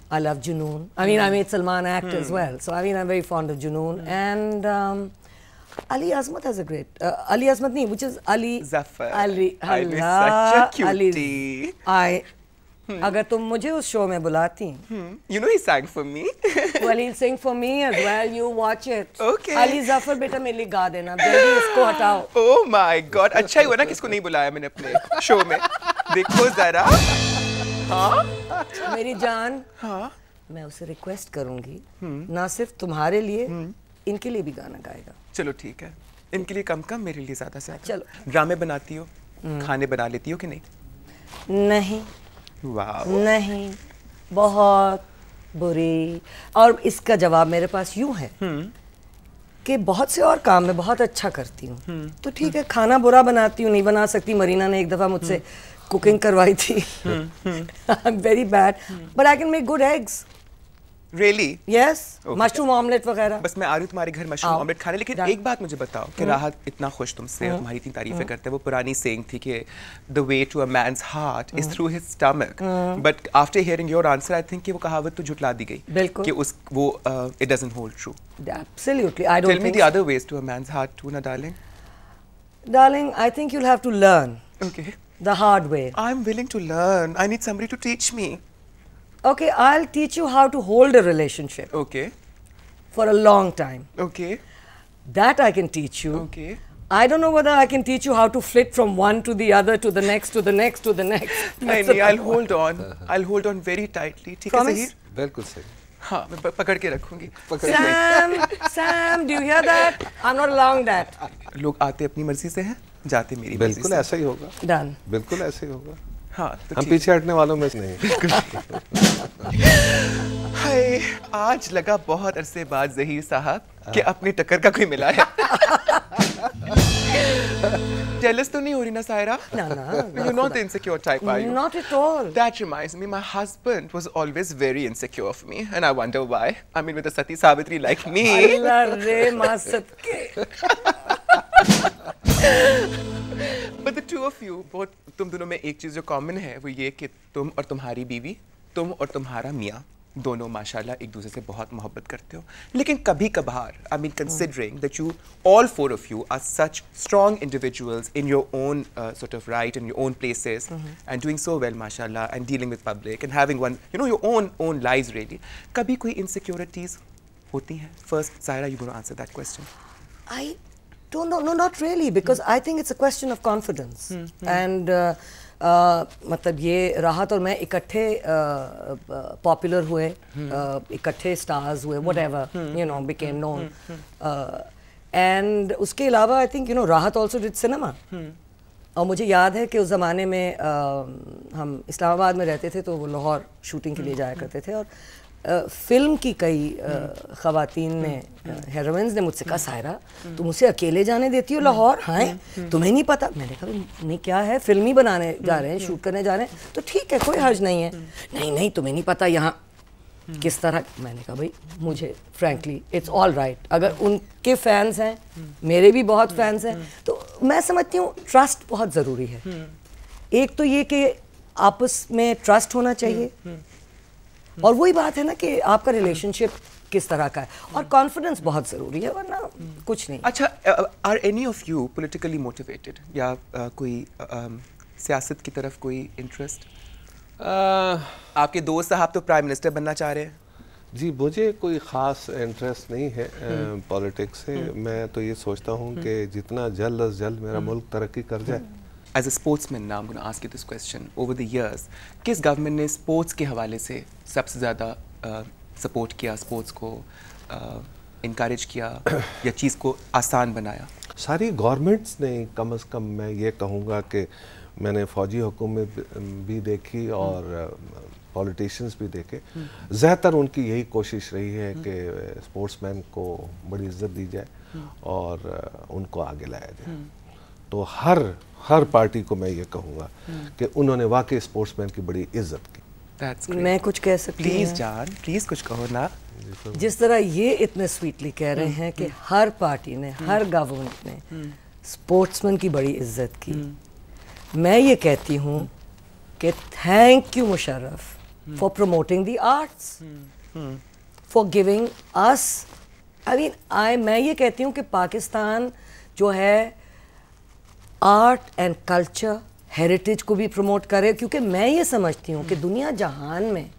I love Junoon. I mean, I made Salman act as well. So, I mean, I'm very fond of Junoon. And Ali Azmat has a great... Ali Azmat nahi, which is Ali... Zafar. Ali... Ali is such a cutie. अगर तुम मुझे उस show में बुलाती, You know he sang for me. well he'll sing for me as well. You watch it. Okay. Ali Zafar बेटा मेरे लिए गा देना, जल्दी इसको हटाओ. Oh my God, अच्छा ही हुआ ना किसको नहीं बुलाया मैंने अपने शो में. देखो जरा. हाँ. मेरी जान. हाँ. मैं उसे रिक्वेस्ट करूंगी, ना सिर्फ तुम्हारे लिए, इनके लिए भी गाना गाएगा. चलो ठीक है. इनके लिए कम कम, मेरे लिए ज्यादा से ज्यादा. चलो. ड्रामे बनाती हो, खाने बना लेती हो कि नहीं? नहीं. वाह. नहीं, बहुत बुरी. और इसका जवाब मेरे पास यूं है कि बहुत से और काम मैं बहुत अच्छा करती हूँ. तो ठीक है, खाना बुरा बनाती हूँ, नहीं बना सकती. मरीना ने एक दफा मुझसे कुकिंग करवाई थी. I am very bad, but I can make good eggs. Really? Yes, Okay. Mushroom omelette वगैरह. बस मैं आ रही हूँ तुम्हारे घर मशरूम ऑमलेट खाने. लेकिन एक बात मुझे बताओ कि राहत इतना खुश तुमसे, तुम्हारी इतनी तारीफें करते हैं. वो पुरानी सेइंग थी कि the way to a man's heart is through his stomach. But after hearing your answer, I think कि वो कहावत तो झुटला दी गई. बिल्कुल. कि उस वो it doesn't hold true. Absolutely, I don't Tell me think the other ways to a man's heart too, na darling. Darling, I think you'll have to learn Okay. the hard way. I'm willing to learn. I need somebody to teach me. Okay, I'll teach you how to hold a relationship Okay. for a long time. Okay. That I can teach you. Okay. I don't know whether I can teach you how to flit from one to the other, to the next, to the next, to the next. नहीं, I'll hold on. I'll hold on very tightly. ठीक है Promise? सही? बिल्कुल सही. हाँ, मैं पकड़ के रखूंगी. Sam, do you hear that? I'm not allowing that. लोग आते अपनी मर्जी से हैं, जाते मेरी मर्जी बिल्कुल से. ऐसा ही होगा. Done. बिल्कुल ऐसे ही होगा. हाँ, तो हम ठीक. पीछे हटने वालों में से नहीं. हाय, आज लगा बहुत अरसे बाद ज़हीर साहब कि अपनी टक्कर का कोई मिला है. Jealous तो नहीं हो रही ना Saira? No. You're not the insecure type, are you? Not at all. That reminds me, my husband was always very insecure of me, and I wonder why. I mean, with a Sati Savitri like me. Allah re maa sadke. But the two of you, both तुम दोनों में एक चीज़ जो common है वो ये कि तुम और तुम्हारी बीवी, तुम और तुम्हारा मियाँ दोनों माशाल्लाह एक दूसरे से बहुत मोहब्बत करते हो. लेकिन कभी कभार, I mean considering that you, all four of you are such strong individuals in your own sort of right, in your own places, and doing so well माशाल्लाह, and dealing with public and having one, you know, your own lives really. कभी कोई insecurities होती हैं? First, Zaira, you're going to answer that question. I don't know. No, not really, because I think it's a question of confidence. And मतलब ये राहत और मैं इकट्ठे पॉपुलर हुए, इकट्ठे स्टार्स हुए, whatever, you know, became known. And उसके अलावा I think, you know, राहत also did cinema. और मुझे याद है कि उस ज़माने में हम इस्लामाबाद में रहते थे, तो वो लाहौर शूटिंग के लिए जाया करते थे. और फिल्म की कई ख़वातीन ने, हीरोइंस ने मुझसे कहा, सायरा तुम उसे अकेले जाने देती हो लाहौर? हाँ, तुम्हें नहीं पता? मैंने कहा नहीं, क्या है, फिल्म ही बनाने जा रहे हैं, शूट करने जा रहे हैं, तो ठीक है, कोई हर्ज नहीं है. नहीं, तुम्हें नहीं पता यहाँ किस तरह. मैंने कहा भाई, मुझे फ्रैंकली इट्स ऑल राइट. अगर उनके फैंस हैं, मेरे भी बहुत फैंस हैं, तो मैं समझती हूँ ट्रस्ट बहुत ज़रूरी है. एक तो ये कि आपस में ट्रस्ट होना चाहिए, और वही बात है ना कि आपका रिलेशनशिप किस तरह का है, और कॉन्फिडेंस बहुत ज़रूरी है, वरना कुछ नहीं। अच्छा, are any of you politically motivated, या कोई सियासत की तरफ कोई इंटरेस्ट? आपके दोस्त साहब तो प्राइम मिनिस्टर बनना चाह रहे हैं। जी, मुझे कोई ख़ास इंटरेस्ट नहीं है पॉलिटिक्स से। मैं तो ये सोचता हूँ कि जितना जल्द अज जल्द मेरा मुल्क तरक्की कर जाए। As a sportsman, now I'm going to ask you this question. Over the years, किस गवर्नमेंट ने स्पोर्ट्स के हवाले से सबसे ज़्यादा सपोर्ट किया, स्पोर्ट्स को इनकरेज किया या चीज़ को आसान बनाया? सारी गवर्नमेंट्स ने, कम अज़ कम मैं ये कहूँगा कि मैंने फ़ौजी हुकूमत भी देखी और पॉलिटिशियंस भी देखे, ज़्यादातर उनकी यही कोशिश रही है कि स्पोर्ट्समैन को बड़ी इज्जत दी जाए और उनको आगे लाया जाए। तो हर पार्टी को मैं ये कहूँगा कि उन्होंने वाकई स्पोर्ट्समैन की बड़ी इज्जत की। That's great. मैं कुछ कह सकती हूँ? प्लीज़ जान, प्लीज़ कुछ कहो ना। जिस तरह ये इतने स्वीटली कह रहे हैं कि हर पार्टी ने, हर गवर्नमेंट ने स्पोर्ट्समैन की बड़ी इज्जत की, मैं ये कहती हूँ कि thank you Musharraf for promoting the arts, for giving us, मैं ये कहती हूँ कि पाकिस्तान जो है आर्ट एंड कल्चर हेरिटेज को भी प्रमोट करे, क्योंकि मैं ये समझती हूँ कि दुनिया जहान में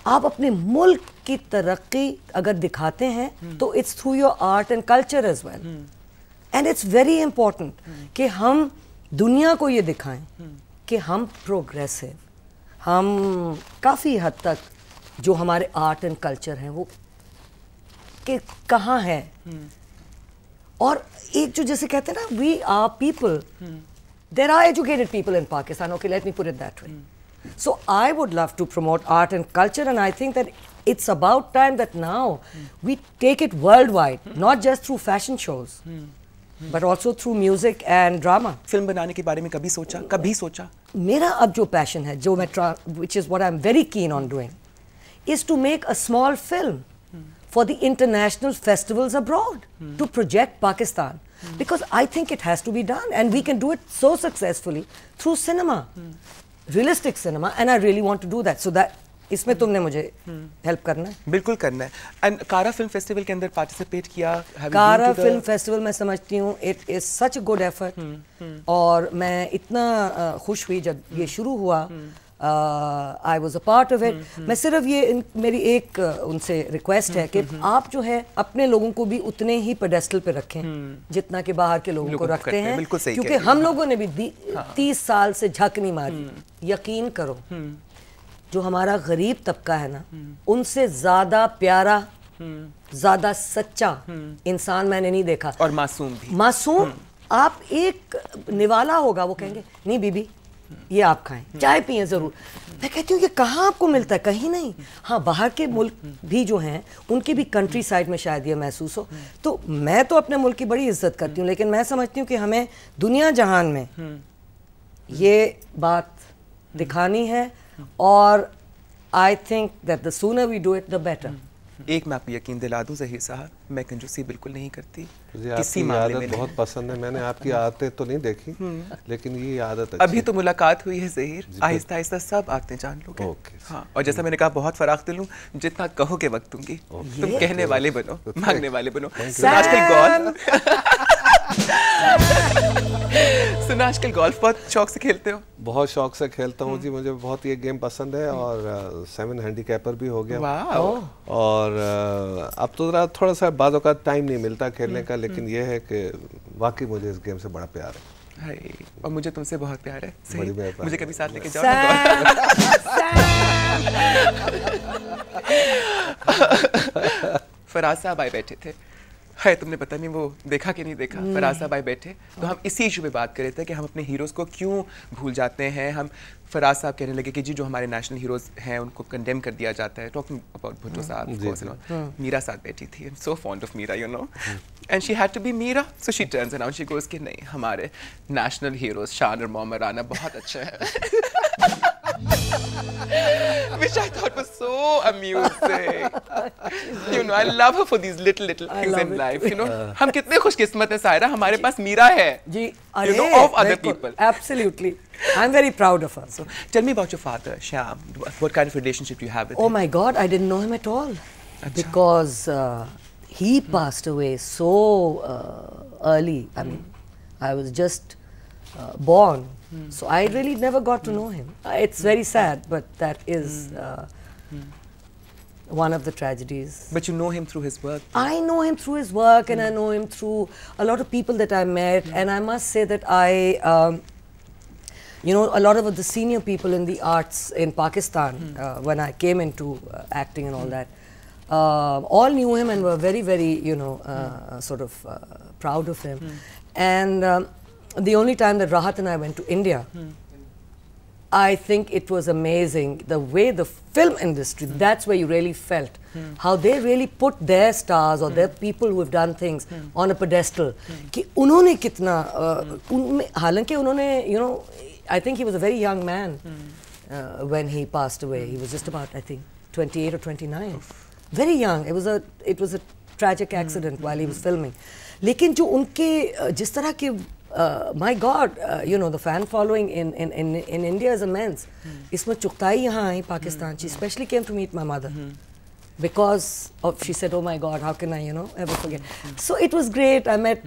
आप अपने मुल्क की तरक्की अगर दिखाते हैं तो it's through your art and culture as well, and it's very important कि हम दुनिया को ये दिखाएं कि हम प्रोग्रेसिव, हम काफ़ी हद तक जो हमारे आर्ट एंड कल्चर हैं वो कि कहाँ है। और एक जो जैसे कहते हैं ना, we are people, there are educated people in Pakistan, okay, let me put it that way. So I would love to promote art and culture, and I think that it's about time that now we take it worldwide, not just through fashion shows, but also through music and drama. Film बनाने के बारे में कभी सोचा? कभी सोचा? मेरा अब जो पैशन है, जो मैं which is what I'm very keen on doing, is to make a small film for the international festivals abroad to project Pakistan, because I think it has to be done, and we can do it so successfully through cinema, realistic cinema, and I really want to do that. So that इसमें तुमने मुझे help करना है। बिल्कुल करना है। And कारा film festival के अंदर पार्टिसिपेट किया? कारा फिल्म फेस्टिवल मैं समझती हूँ it is such a good effort, और मैं इतना खुश हुई जब ये शुरू हुआ, I was a part of it. मैं सिर्फ ये मेरी एक उनसे रिक्वेस्ट है कि आप जो है अपने लोगों को भी उतने ही पेडेस्टल पे रखें जितना कि बाहर के लोगों को रखते हैं, क्योंकि हम लोगों ने भी 30 साल से झक नहीं मारी। यकीन करो, जो हमारा गरीब तबका है ना, उनसे ज्यादा प्यारा, ज्यादा सच्चा इंसान मैंने नहीं देखा, और मासूम भी। मासूम, आप एक निवाला होगा, वो कहेंगे नहीं बीबी ये आप खाएं, चाय पिए जरूर। मैं कहती हूँ ये कहाँ आपको मिलता है? कहीं नहीं। हाँ, बाहर के मुल्क भी जो हैं उनकी भी कंट्री साइड में शायद ये महसूस हो। तो मैं तो अपने मुल्क की बड़ी इज्जत करती हूँ, लेकिन मैं समझती हूँ कि हमें दुनिया जहान में ये बात दिखानी है, और I think that the sooner we do it the better. एक मैं आपको यकीन दिला दूं ज़हीर साहब, मैं कंजूसी बिल्कुल नहीं करती, किसी मामले में बहुत पसंद है। मैंने आपकी आदतें तो नहीं देखी, लेकिन ये आदत अच्छी अभी तो मुलाकात हुई है ज़हीर, आहिस्ता आहिस्ता सब आदतें जान लोगे। हाँ, और जैसा मैंने कहा, बहुत फराख दिल हूँ, जितना कहो के वक्त दूंगी। तुम कहने वाले बनो, मांगने वाले बनो। सुना आजकल गोल्फ बहुत शौक से खेलते हो? बहुत शौक से खेलता हूँ जी, मुझे बहुत ये गेम पसंद है, और 7 हैंडीकैपर भी हो गया। और अब तो थोड़ा सा बाज़ों का टाइम नहीं मिलता खेलने का, लेकिन ये है कि वाकई मुझे इस गेम से बड़ा प्यार है। और मुझे तुमसे बहुत प्यार है। सही, मुझे कभी साथ लेके जाओ ना। फराज साहब आए बैठे थे, है तुमने पता नहीं वो देखा कि नहीं देखा, फराज साहब आए बैठे, तो हम इसी इशू पे बात कर रहे थे कि हम अपने हीरोज़ को क्यों भूल जाते हैं। हम फराज साहब कहने लगे कि जी जो हमारे नेशनल हीरोज़ हैं उनको कंडेम कर दिया जाता है, टॉकिंग अबाउट भुट्टो साहब। मीरा साथ बैठी थी, I am so fond of Meera, you know, and she had to be Meera, so she turns around, she goes कि नहीं, हमारे नेशनल हीरोज़ शान और मोहम्मद राना बहुत अच्छा है। which I thought was so amusing. You know, I love her for these little things in life. You know, हम कितने खुशकिस्मत हैं सायरा, हमारे पास मीरा है. जी, you know, of other people. Absolutely, I'm very proud of her. So, tell me about your father, Shyam. What kind of relationship do you have with him? Oh my God, I didn't know him at all, because he passed away so early. I mean, I was just born, so I really never got to know him. It's very sad, but that is one of the tragedies. But you know him through his work. I know him through his work, and I know him through a lot of people that I met, and I must say that you know, a lot of the senior people in the arts in Pakistan, when I came into acting and all that, all knew him and were very, very, you know, sort of proud of him. And the only time that Rahat and I went to India, I think it was amazing the way the film industry, that's where you really felt how they really put their stars or their people who have done things on a pedestal. कि उन्होंने कितना, हालांकि उन्होंने, you know, I think he was a very young man when he passed away. He was just about, I think, 28 or 29. Very young. It was a tragic accident while he was filming. लेकिन जो उनके जिस तरह के my God, you know, the fan following in India is immense. इसमें चुगताई यहाँ आई Pakistan. She especially came to meet my mother because of, she said, oh my God, how can I, you know, ever forget. So it was great. I met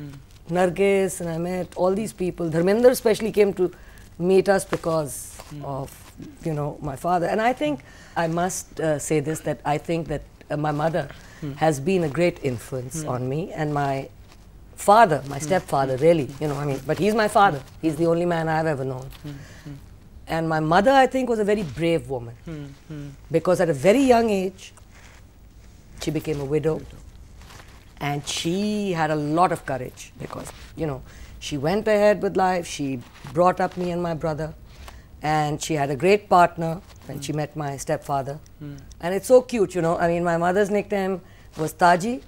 Nargis and I met all these people. Dharmender especially came to meet us because of, you know, my father. And I think I must say this, that I think that my mother has been a great influence on me, and my father, my stepfather, really, you know, I mean, but he's my father. He's the only man I've ever known. And my mother, I think, was a very brave woman because at a very young age, she became a widow, and she had a lot of courage because, you know, she went ahead with life. She brought up me and my brother, and she had a great partner when she met my stepfather. And it's so cute, you know. I mean, my mother's nickname was Taji,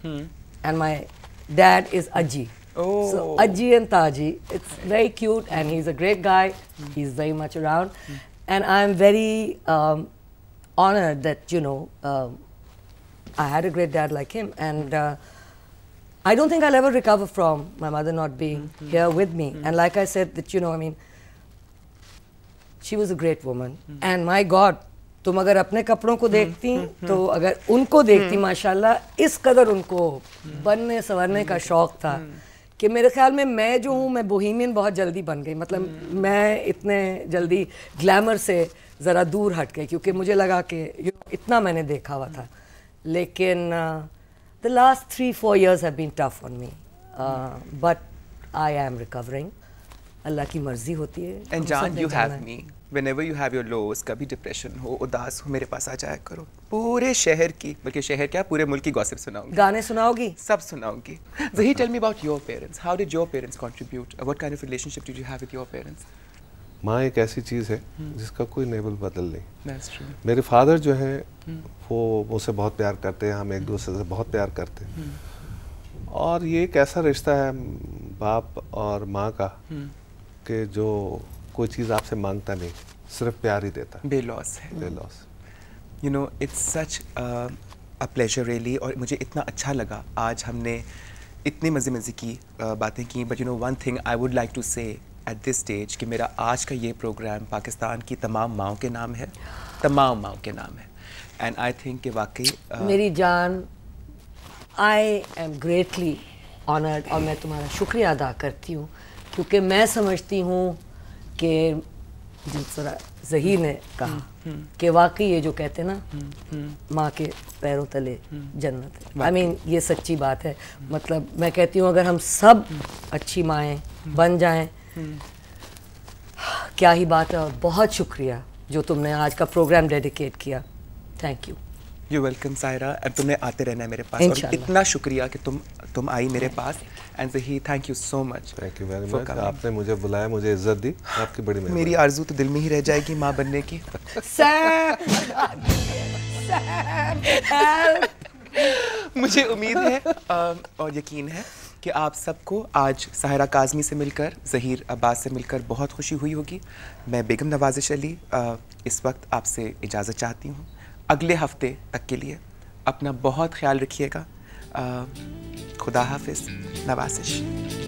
and my dad is Aji. Oh. So Aji and Taji, it's very cute, and he's a great guy. He's very much around, and I'm very honored that, you know, I had a great dad like him, and I don't think I'll ever recover from my mother not being here with me. And like I said, that, you know, I mean, she was a great woman, and my God, तुम अगर अपने कपड़ों को देखती तो अगर उनको देखती, माशाल्लाह इस कदर उनको बनने संवरने का शौक था कि मेरे ख्याल में मैं जो हूँ, मैं बोहेमियन बहुत जल्दी बन गई. मतलब मैं इतने जल्दी ग्लैमर से ज़रा दूर हट गई क्योंकि मुझे लगा कि इतना मैंने देखा हुआ था. लेकिन the last 3-4 years have been tough on me, but I am recovering. अल्लाह की मर्जी होती है. And Jaan, you have me. Whenever you have your lows, कभी डिप्रेशन हो, उदास हो, मेरे पास आ जाया करो. पूरे शहर की, बल्कि शहर क्या, पूरे मुल्क की गॉसिप सुनाऊंगी. गाने सुनाओगी? सब सुनाऊंगी. Zahi, tell me about your parents. How did your parents contribute? What kind of relationship did you have with your parents? माँ एक ऐसी चीज़ है जिसका कोई नेबल बदल नहीं. That's true. मेरे फादर जो हैं वो मुझसे बहुत प्यार करते हैं, हम एक दूसरे से बहुत प्यार करते हैं. और ये एक ऐसा रिश्ता है बाप और माँ का कि जो कोई चीज़ आपसे मांगता नहीं, सिर्फ प्यार ही देता. बेलॉस है. बेलॉस. You know, it's such a pleasure really, और मुझे इतना अच्छा लगा आज हमने इतनी मज़े की बातें की. But you know, one thing I would like to say at this stage कि मेरा आज का ये प्रोग्राम पाकिस्तान की तमाम माँओं के नाम है, तमाम माँओं के नाम है. And I think कि वाकई मेरी जान, I am greatly honored, और मैं तुम्हारा शुक्रिया अदा करती हूँ क्योंकि मैं समझती हूँ कि जिस तरह ज़हीर ने कहा कि वाकई ये जो कहते हैं ना, माँ के पैरों तले जन्नत है. आई मीन, ये सच्ची बात है. मतलब मैं कहती हूँ अगर हम सब अच्छी माएँ बन जाएं, क्या ही बात है. और बहुत शुक्रिया जो तुमने आज का प्रोग्राम डेडिकेट किया. Thank you. You welcome Saira. अब तुमने आते रहना है मेरे पास, और इतना शुक्रिया कि तुम आई मेरे पास. And Zahi, thank you so much. Thank you very much. आपने मुझे बुलाया, मुझे इज्जत दी, आपकी बड़ी मेहरबानी. मेरी आरज़ू तो दिल में ही रह जाएगी माँ बनने की. मुझे उम्मीद है और यकीन है कि आप सबको आज साहिरा काज़मी से मिलकर, ज़हीर अब्बास से मिलकर बहुत खुशी हुई होगी। मैं बेगम नवाज़िश अली इस वक्त आपसे इजाज़त चाहती हूँ। अगले हफ्ते तक के लिए अपना बहुत ख्याल रखिएगा। खुदा हाफिज़। नवाज़िश।